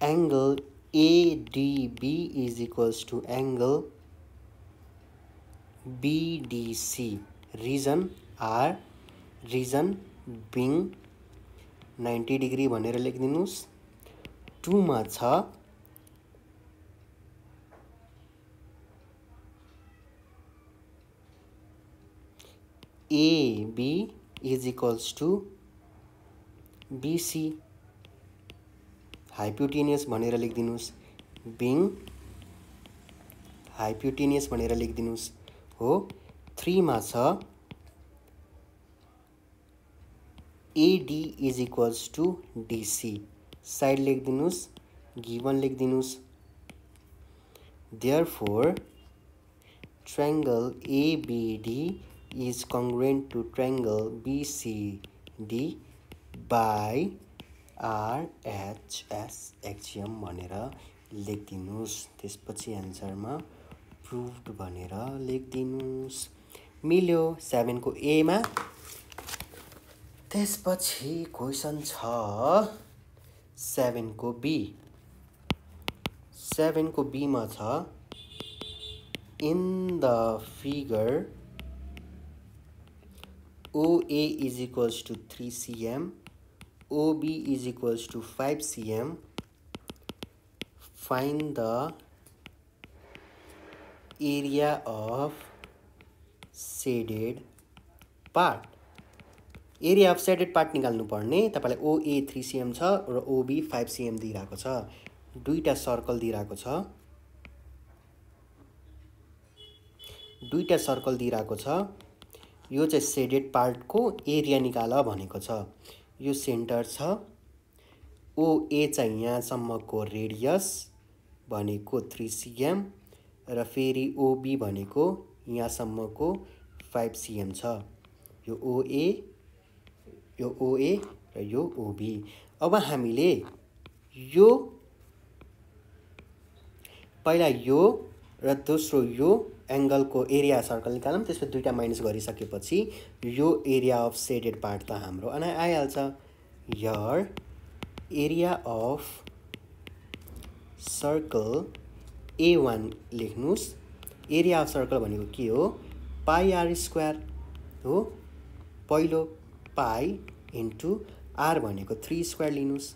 angle ADB is equals to angle BDC reason being 90 degree भनेर लेखिदिनुस् 2 मा छ AB is equals to BC hypotenuse भनेर लेखिदिनुस् being हाइपोटेन्युस भनेर लेखिदिनुस् हो 3 मा छ AD is equals to DC side लेखिदिनुस् गिवन लेखिदिनुस् therefore triangle ABD is congruent to triangle BCD by RHS axiom भनेर लेखिदिनुस् त्यसपछि आन्सरमा प्रुभ्ड भनेर लेखिदिनुस्। मिल्यो 7 को ए मा। त्यसपछि क्वेसन छ 7 को बी। 7 को बी मा छ in the figure OA is equals to 3 cm, OB is equals to 5 cm. Find the area of shaded part. Area of shaded part निकाल्नु पर्ने। तपाईलाई OA 3 cm छ र OB 5 cm दिइराको छ। दुईटा सर्कल दिइराको छ। यो चाहिँ सेडेड पार्टको एरिया निकाल भनेको छ। यो सेन्टर छ। OA चाहिँ यहाँसम्मको रेडियस भनेको 3 cm र फेरि OB भनेको यहाँसम्मको 5 cm छ। यो OA र यो OB। अब हामीले यो पहिला यो र दोस्रो यो एंगलको एरिया सर्कल निकालौं। त्यसपछि दुईटा माइनस गरिसकेपछि यो एरिया अफ सेडेड पार्ट त हाम्रो आइहाल्छ। Here area of circle A1 लेख्नुस्। एरिया अफ सर्कल भनेको के हो? पाई आर स्क्वायर हो। पहिलो पाई इन्टु आर भनेको 3 स्क्वायर लिनुस्।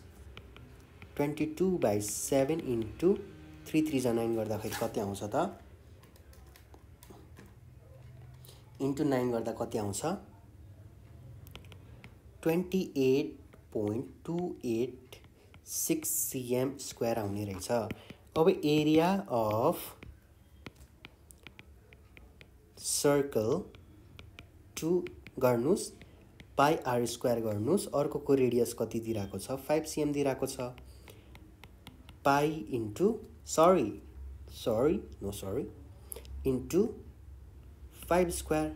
22/7 इन्टु 3 3 जा 9 गर्दाखेरि कति आउँछ त? इन्टु 9 गर्दा कति आउँछ? 28.286 cm स्क्वायर आउने रहेछ। अब एरिया अफ सर्कल 2 गर्नुस्, पाई आर स्क्वायर गर्नुस्। अर्कोको रेडियस कति दिइराको छ? 5 cm दिइराको छ। पाई into into 5 square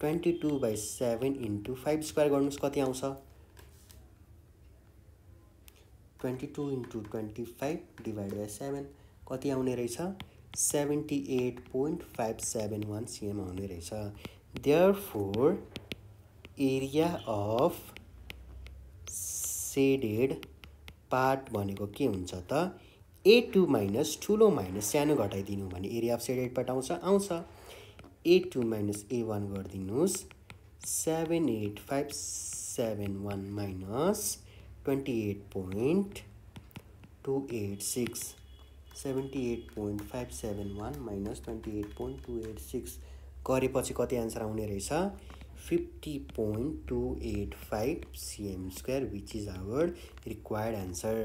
22/7 into 5 square गर्नुस् कति आउँछ? 22 इन्टु 25 डिभाइड बाई 7 कति आउने रहेछ? 78.571 cm आउने रहेछ। Therefore area of shaded part भनेको के हुन्छ त? A2 माइनस ठुलो माइनस सानो घटाइदिनु भने एरिया अफ सेडेड पार्ट आउँछ। A2 minus A1 गरिदिनुस्। 78571 minus 28.286 78.571 minus 28.286 गरेपछि कति आन्सर आउने रहेछ? 50.285 cm square which is our required answer.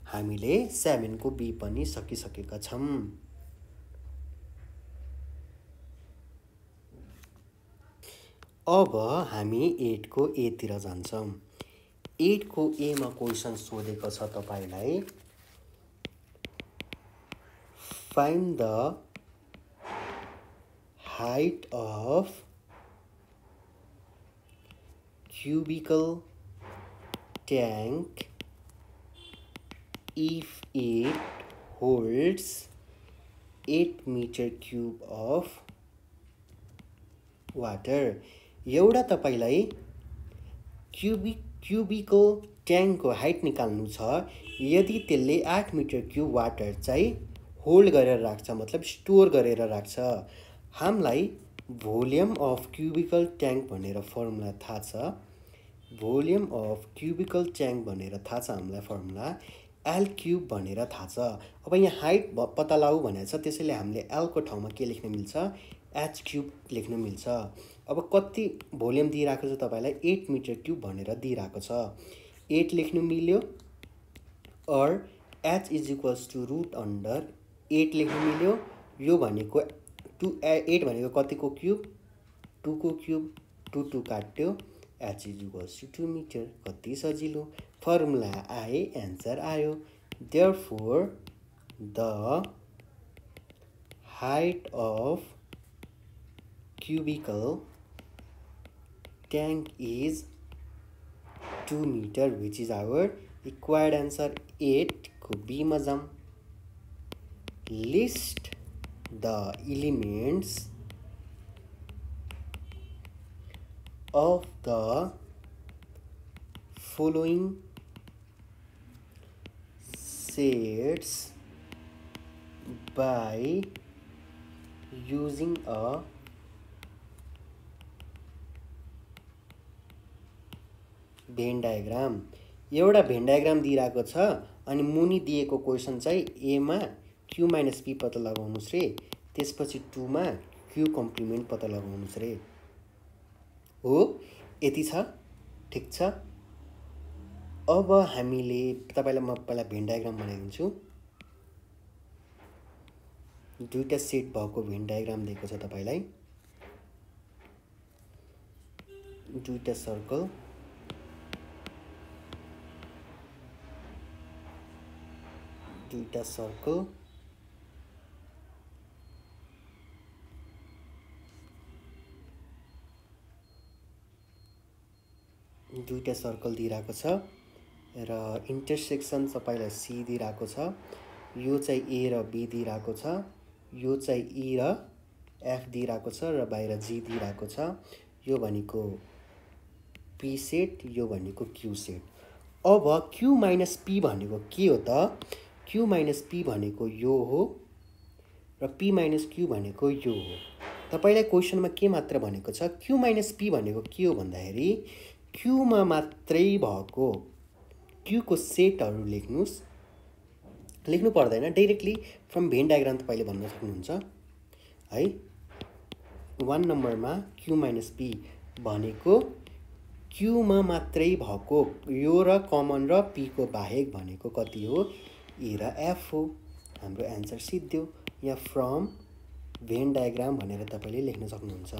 हामीले 7 को बी पनि सकिसकेका छौं। अब हामी 8 को ए तिर जान्छौं। 8 को ए मा क्वेशन सोधेको छ तपाईलाई find the height of cubical tank if it holds 8 meter cube of water। एउटा तपाईलाई क्यूबिकल ट्याङ्कको हाइट निकाल्नु छ। यदि त्यसले 8 मिटर क्यूब वाटर चाहिँ होल्ड गरेर राख्छ, मतलब स्टोर गरेर राख्छ। हामीलाई भोल्युम अफ क्यूबिकल ट्याङ्क भनेर फर्मुला थाहा छ। भोल्युम अफ क्यूबिकल ट्याङ्क भनेर थाहा छ हामीलाई फर्मुला। एल क्यूब भनेर थाहा छ। अब यहाँ हाइट पत्ता लगाऊ भनेको छ, त्यसैले हामीले एल को ठाउँमा के लेख्न मिल्छ? एच क्यूब लेख्न मिल्छ। अब कति भोल्युम दिइराको छ तपाईलाई? 8 मिटर क्यूब भनेर दिइराको छ। 8 लेख्नु मिल्यो। और H is equals to root under 8 लेख्नु मिल्यो। यो भनेको 8 भनेको कतिको क्यूब? 2 को क्यूब। 2 2 काट्यो। H is equals to 2 metre. कति सजिलो। फर्मुला आए, एन्सर आयो। Therefore the height of cubical tank is 2 meter which is our required answer। 8 को बी मा जाम। List the elements of the following sets by using a Venn diagram. एउटा Venn diagram दिइरहेको छ अनि मुनि दिएको क्वेसन चाहिँ ए मा क्यू माइनस पी पत्ता लगाउनुस् रे, त्यसपछि 2 मा क्यू कम्प्लिमेन्ट पत्ता लगाउनुस् रे। हो, यति छ, ठीक छ। अब हामीले तपाईलाई म पहिला भेन डायग्राम बनाइदिन्छु। दुईटा सेट भएको भेन डायग्राम दिएको छ तपाईलाई। दुईटा सर्कल, दुईटा सर्कल, दुईटा सर्कल दिइरहेको छ र इन्टरसेक्सन तपाईलाई सी दिइरहेको छ। यो चाहिँ ए र बी दिइरहेको छ, यो चाहिँ ई र एफ दिइरहेको छ र बाहिर जी दिइरहेको छ। यो भनेको पी सेट, यो भनेको क्यू सेट। अब क्यू माइनस पी भनेको के हो त? क्यू माइनस पी भनेको यो हो र पी माइनस क्यू भनेको यो हो। तपाईलाई क्वेसनमा के मात्र भनेको छ? क्यू माइनस पी भनेको के हो भन्दाखेरि क्यूमा मात्रै भएको क्यूको सेटहरू लेख्नुस्। लेख्नु पर्दैन, डाइरेक्टली फ्रम भेन डायग्राम तपाईले भन्न सक्नुहुन्छ है। 1 नम्बरमा क्यू माइनस पी भनेको क्यूमा मात्रै भएको यो र कमन र पी को बाहेक भनेको कति हो? ए र एफ हो। हाम्रो एन्सर सिद्धियो। यहाँ फ्रम भेन डायग्राम भनेर तपाईले लेख्न सक्नुहुन्छ।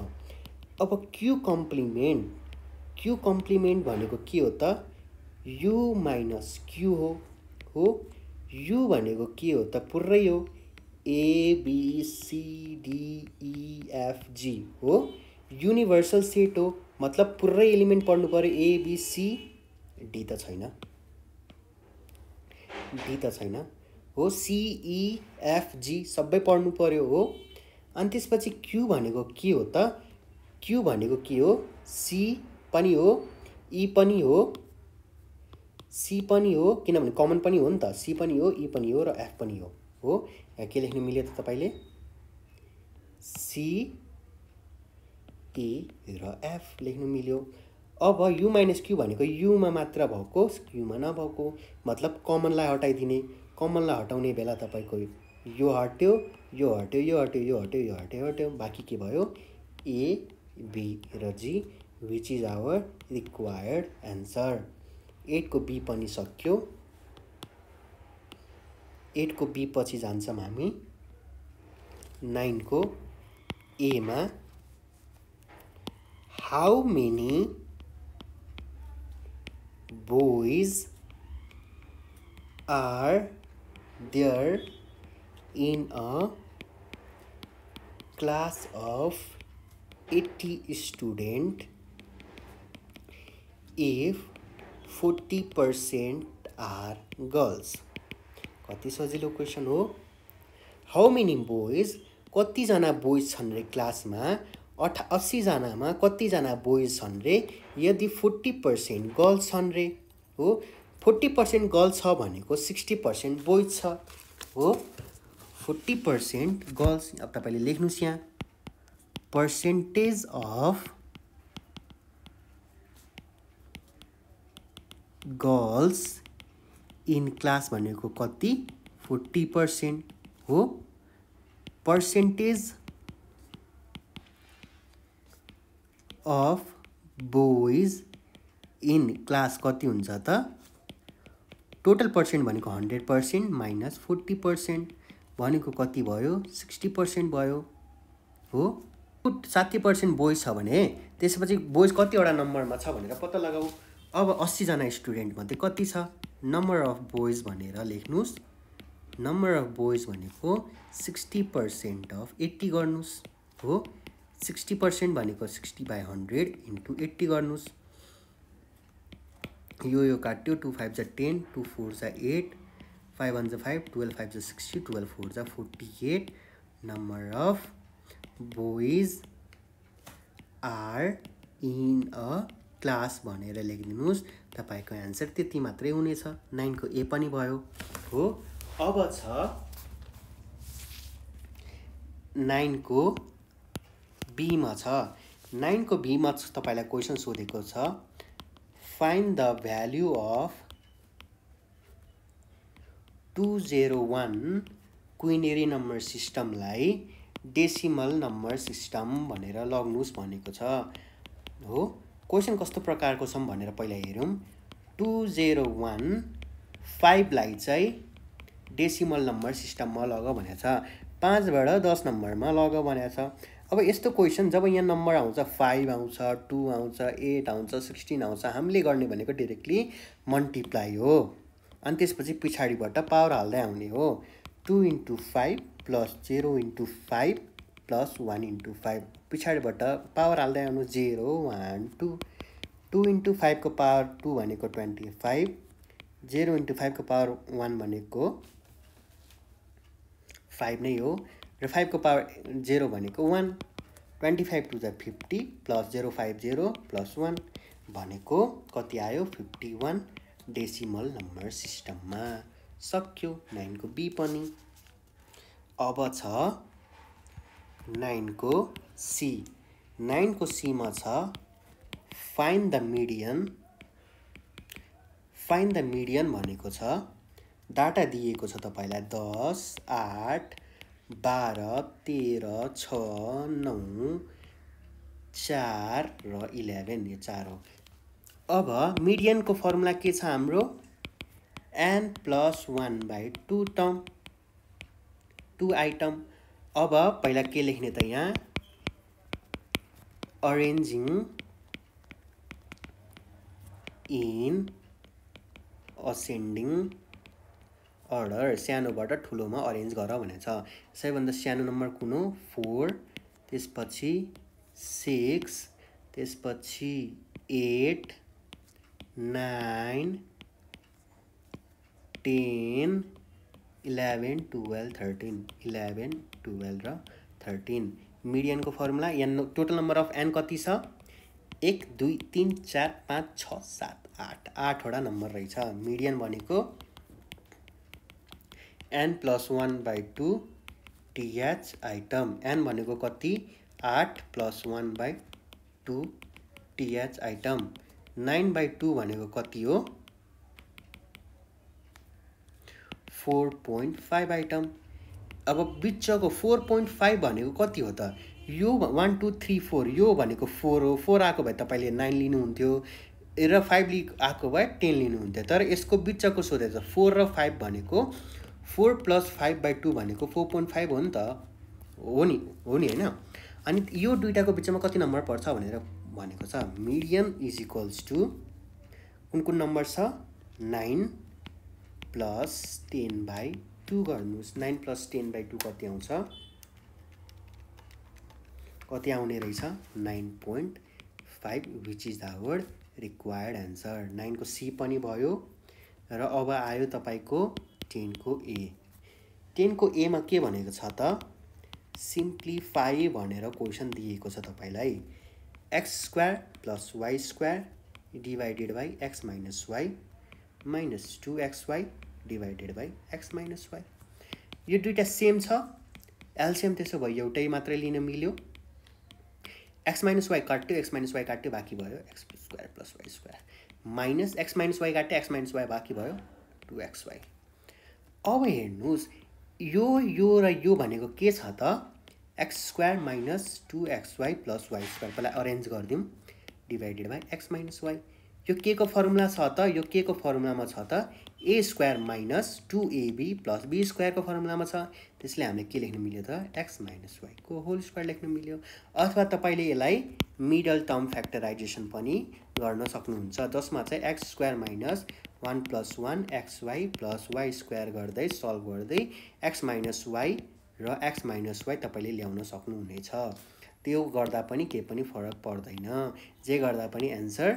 अब क्यू कम्प्लिमेन्ट, क्यू कम्प्लिमेन्ट भनेको के हो त? यू माइनस क्यू हो। यू भनेको के हो त? पुरै हो, A B C D E F G हो। युनिभर्सल सेट हो, मतलब पुरै एलिमेन्ट पढ्नु पर्यो। ए बी सी डी त छैन, डी त छैन हो। सी ई एफ जी सबै पढ्नु पर्यो हो। अनि त्यसपछि क्यू भनेको के हो त? क्यू भनेको के हो? सी पनि हो, ई पनि हो, सी पनि हो, किनभने कमन पनि हो नि त। सी पनि हो, ई पनि हो र एफ पनि हो। हो, यहाँ के लेख्नु मिल्यो त तपाईले? सी ई र एफ लेख्नु मिल्यो। अब यू माइनस क्यू भनेको यूमा मात्र भएको, क्यूमा नभएको, मतलब कमनलाई हटाइदिने। कमनलाई हटाउने बेला तपाईको यो हट्यो, यो हट्यो, यो हट्यो, यो हट्यो, यो हट्यो, हट्यो, बाँकी के भयो? ए बी र G, which is our required answer. 8 को बी पनि सक्यो। 8 को बी पछि जान्छौँ हामी 9 को ए मा। How many boys are there in a class of 80 students if 40% are girls? कति सजिलो क्वेसन हो। हाउ मेनी बोइज, कतिजना बोइज छन् रे क्लासमा? 80 जनामा कतिजना बोइज छन् रे? यदि 40% गर्ल्स छन् रे हो। 40% गर्ल्स छ भनेको 60% बोइज छ हो। 40% गर्ल्स, अब तपाईले लेख्नुस् यहाँ percentage of girls in class भनेको कति? 40% हो। Percentage of boys in class कति हुन्छ त? टोटल पर्सेन्ट भनेको 100% माइनस 40% भनेको कति भयो? 60% भयो हो। 60% बोइज छ भने त्यसपछि बोइज कतिवटा नम्बरमा छ भनेर पत्ता लगाऊ। अब 80 जना स्टुडेन्ट मध्ये कति छ? नम्बर अफ बोइज भनेर लेख्नुस्। नम्बर अफ बोइज भनेको 60% अफ 80 गर्नुस् हो। 60% भनेको 60/100 इन्टु 80 गर्नुस्। यो काट्यो, 2 5 जा 10, 2 4 जा 8, 5 1 जा 5, 12 5 जा 60, 12 4 जा 48, number of boys are in a class भनेर लेखिदिनुहोस्। तपाईको आन्सर त्यति मात्रै हुनेछ। 9 को ए पनि भयो हो। अब छ 9 को बी मा छ। 9 को बी मा तपाईलाई क्वेशन सोधेको छ find the value of 201 quinary number सिस्टमलाई डेसिमल नम्बर सिस्टम भनेर लग्नुस् भनेको छ हो। क्वेशन कस्तो प्रकारको छ भनेर पहिला हेरौँ। 2015 लाई चाहिँ डेसिमल नम्बर सिस्टममा लग भनेको छ। 5 बाट 10 नम्बरमा लग भनेको छ। अब यस्तो क्वेशन जब यहाँ नम्बर आउँछ 5 आउँछ 2 आउँछ 8 आउँछ 16 आउँछ हामीले गर्ने भनेको डाइरेक्टली मल्टिप्लाई हो। अनि त्यसपछि पछाडिबाट पावर हाल्दै आउने हो। 2 into 5 plus 0 into 5 plus 1 into 5 पछाडिबाट पावर हाल्दै आउनु 0 1 2 2 into 5 को पावर 2 भनेको 25 0 into 5 को पावर 1 भनेको 5 नै हो र 5 को पावर 0 भनेको 1 25 to the 50 plus 050 plus 1 भनेको कति आयो 51 डेसिमल नम्बर सिस्टममा। सक्यो 9 को बी पनि। अब छ 9 को सी। 9 को सी मा छ find the median. Find the median भनेको छ डाटा दिएको छ तपाईलाई 10 8 12 13 6 9 4 र 11 यो 4 हो। अब मिडियन को फर्मुला के छ हाम्रो n plus 1 by 2 term 2 item. अब पहिला के लेख्ने त यहाँ अरेन्जिङ इन असेन्डिङ अर्डर सानोबाट ठुलोमा अरेन्ज गर भनेको छ। सबैभन्दा सानो नम्बर कुन हो 4 त्यसपछि 6 त्यसपछि 8 9 10 11 12 13 11 12 र 13 मिडियन को formula N total number of N कति छ 1 2 3 4 5 6 7 8 8 वटा नम्बर रहेछ। मिडियन भनेको n plus 1 by 2 th item. n भनेको कति 8 plus 1 by 2 th item. 9 by 2 भनेको कति हो 4.5 आइटम। अब बिचको 4.5 भनेको कति हो त यो 1 2 3 4 यो भनेको 4 हो। 4 आएको भए तपाईले 9 लिनुहुन्थ्यो र 5 आएको भए 10 लिनुहुन्थ्यो। तर यसको बिचको सोधेछ 4 र 5 भनेको 4 plus 5 by 2 भनेको 4.5 हो नि त हो नि हैन। अनि यो दुईटाको बिचमा कति नम्बर पर्छ भनेर भनेको छ। मिडियन इज इक्वल्स टु कुन नम्बर छ 9 plus 10 by 2 गर्नुस्। 9 plus 10 by 2 कति आउँछ कति आउने रहेछ 9.5 which is our required answer। 9 को सी पनि भयो र अब आयो तपाईको 10 को ए। 10 को ए मा के भनेको छ त सिम्प्लिफाई भनेर क्वेशन दिएको छ तपाईलाई x² plus y² divided by x minus y minus 2xy divided by x minus y। यो दुईटा सेम छ एलसीएम त्यसो भए एउटै मात्रै लिन मिल्यो। x minus y काट्यो x minus y काट्यो बाँकी भयो x² plus y² minus x minus y काट्यो x minus y बाँकी भयो 2xy। अब हेर्नुस् यो र यो भनेको के छ त x² minus 2xy plus y² पहिला अरेन्ज गर्दियौं divided by x minus y। यो के को फर्मुला छ त यो के को फर्मुलामा छ त a² minus 2ab plus b² को फर्मुलामा छ। त्यसले हामीले के लेख्न मिल्यो त x minus y को होल स्क्वायर लेख्न मिल्यो। अथवा तपाईले यसलाई मिडल टर्म फ्याक्टराइजेसन पनि गर्न सक्नुहुन्छ जसमा चाहिँ x² minus 1 plus 1 xy plus y² गर्दै सल्भ गर्दै x minus y र x minus y तपाईले ल्याउन सक्नुहुनेछ। त्यो गर्दा पनि के पनि फरक पर्दैन जे गर्दा पनि आन्सर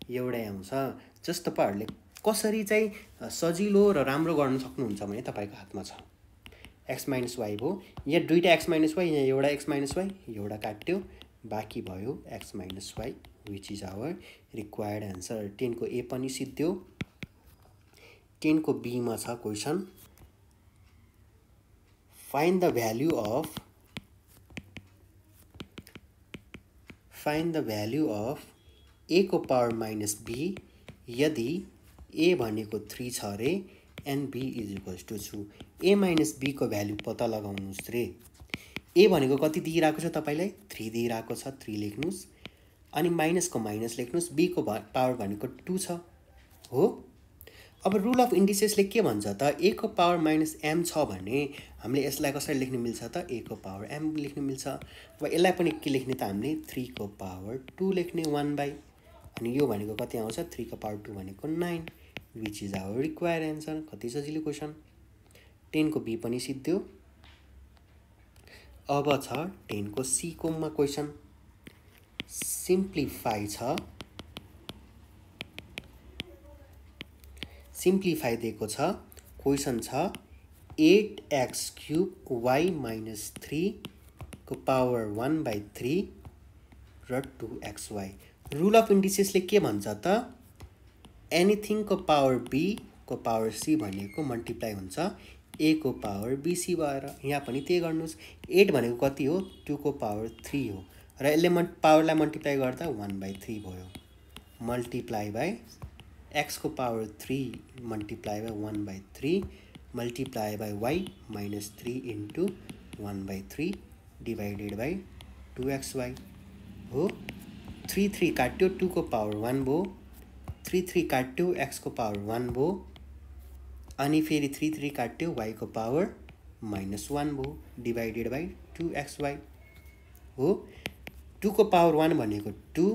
एउटै आउँछ। जस्तो तपाईहरुले कसरी चाहिँ सजिलो र राम्रो गर्न सक्नुहुन्छ भने तपाईको हातमा छ। एक्स माइनस वाई भयो। यहाँ दुईवटा एक्स माइनस वाई, यहाँ एउटा एक्स माइनस वाई, एउटा काट्यो, बाँकी भयो X minus Y, which is our required answer. 10 को ए पनि सिद्धियो। 10 को बीमा छ question, find the value of a को पावर माइनस b यदि a भनेको 3 छ रे and b is equals to 2। a minus b को भ्याल्यु पत्ता लगाउनुस् रे। a भनेको कति दिइरहेको छ तपाईलाई? 3 दिइरहेको छ, 3 लेख्नुस्। अनि माइनसको माइनस लेख्नुस्। b को पावर भनेको 2 छ हो। अब रुल अफ इन्डिसेसले के भन्छ त? a को पावर माइनस m छ भने हामीले यसलाई कसरी लेख्न मिल्छ त? a को पावर m लेख्न मिल्छ। अब यसलाई पनि के लेख्ने त? हामीले 3 को पावर 2 लेख्ने 1 बाई, अनि यो भनेको कति आउँछ? 3 को पावर 2 भनेको 9, which is our required answer. कति सजिलो क्वेसन। 10 को बी पनि सिद्धियो। अब छ 10 को सी कोमा क्वेसन, सिम्प्लिफाई छ। सिम्प्लिफाई दिएको छ। क्वेसन छ 8x क्यूब y माइनस 3 को पावर 1/3 र 2xy। रुल अफ इन्डिसेसले के भन्छ त? एनिथिङ को पावर b को पावर c भनेको मल्टिप्लाई हुन्छ a को पावर bc भएर। यहाँ पनि त्यही गर्नुस्। 8 भनेको कति हो? 2 को पावर 3 हो र यसले पावरलाई मल्टिप्लाई गर्दा 1/3 भयो। मल्टिप्लाई बाई x को power 3 multiply by 1/3 multiply by y minus 3 into 1/3 divided by 2xy हो। 3 काट्यो, 2 को पावर 1 भयो। 3 काट्यो, x को पावर 1 भयो। अनि फेरि 3 काट्यो, y को पावर माइनस 1 भयो डिवाइडेड बाई 2xy हो। 2 को पावर 1 भनेको 2,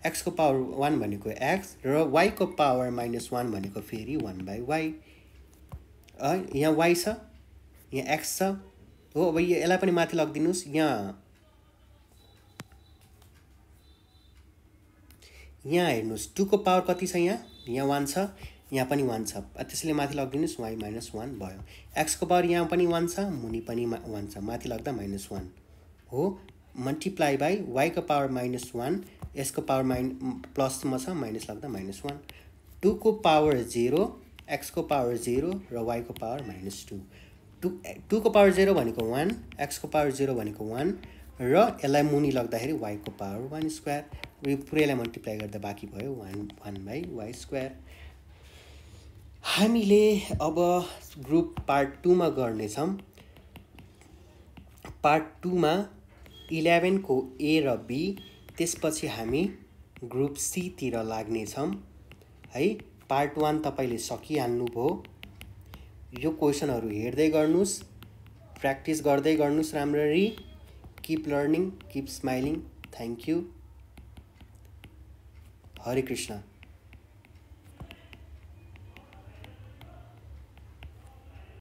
x को पावर 1 भनेको x र y को पावर माइनस 1 भनेको फेरि 1/y। यहाँ y छ, यहाँ x छ हो। अब यसलाई पनि माथि लगिदिनुस्। यहाँ हेर्नुस् 2 को पावर कति छ? यहाँ 1 छ, यहाँ पनि 1 छ, त्यसैले माथि लगिदिनुस्। y माइनस 1 भयो। x को पावर यहाँ पनि 1 छ, मुनि पनि 1 छ, माथि लग्दा माइनस 1 हो। मल्टिप्लाई बाई y को पावर माइनस 1, यसको पावर प्लसमा छ, माइनस लाग्दा माइनस 1। 2 को पावर 0, x को पावर 0 र y को पावर माइनस 2। 2 को पावर 0 भनेको 1, x को पावर 0 भनेको 1 र यसलाई मुनि लग्दाखेरि y को पावर 1 स्क्वायर। यो पुरैलाई मल्टिप्लाई गर्दा बाँकी भयो 1/y स्क्वायर। हामीले अब ग्रुप पार्ट 2 मा गर्नेछौँ। पार्ट 2 मा 11 को a र b, त्यसपछि हामी ग्रुप सी तिर लाग्नेछौँ है। पार्ट 1 तपाईले सकिहाल्नुभयो। यो क्वेसनहरु हेर्दै गर्नुस्, प्र्याक्टिस गर्दै गर्नुस् राम्ररी। Keep learning, keep smiling. Thank you. हरे कृष्ण।